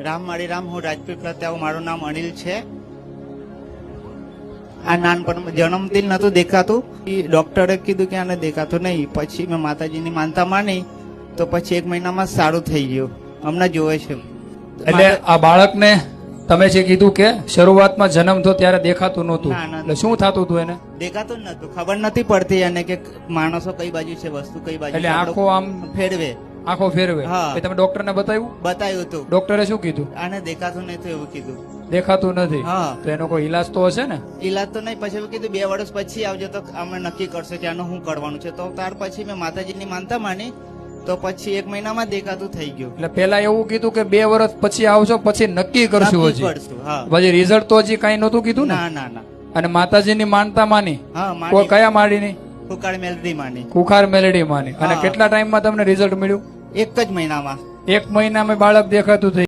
રામ માળી રામ, હું રાજપીત પ્રત્યાવું, મારું નામ અનિલ છે. આ નાનપણ જન્મથી નતું દેખાતું, ડોક્ટરે કીધું કે આને દેખાતું નહીં. પછી મેં માતાજીની માનતા માની તો પછી 1 મહિનામાં સારું થઈ ગયું. હમણાં જોવે છે. એટલે આ બાળકને તમે જે કીધું કે શરૂઆતમાં જન્મ થયો ત્યારે દેખાતું નહોતું, ના, ના. એટલે શું થતું હતું એને? દેખાતું જ નતું, ખબર નથી પડતી અને કે માણસો કઈ બાજુ છે, વસ્તુ કઈ બાજુ એટલે છે. આંખો આમ ફેરવે, આંખો ફેરવે. હા. એ તમે ડોક્ટરને બતાવ્યું? બતાવ્યું હતું. ડોક્ટરે શું કીધું? આને દેખાતું નથી એવું કીધું. દેખાતું નથી. હા. તો એનો કોઈ ઈલાજ તો હશે ને? ઈલાજ તો નહીં. પછી એવું કીધું 2 વર્ષ પછી આવજો તો અમે નક્કી કરશે કે આનું શું કરવાનું છે. તો ત્યાર પછી મેં માતાજીની માનતા માની તો પછી 1 મહિનામાં દેખાતું થઈ ગયું. એટલે પેલા એવું કીધું કે 2 વર્ષ પછી આવજો પછી નક્કી કરશું. નક્કી હજી કરશું. હા. પછી રિઝલ્ટ તો હજી કઈ નહોતું કીધું ને? ના ના ના. અને માતાજીની માનતા માની? હા, કોઈ માની. કયા માળીની? કુકાળ મેલડી માની. કુખાર મેલડી માની. અને હા. કેટલા ટાઈમમાં તમને રિઝલ્ટ મળ્યું? 1 જ મહિનામાં. 1 મહિનામાં બાળક દેખાતું થઈ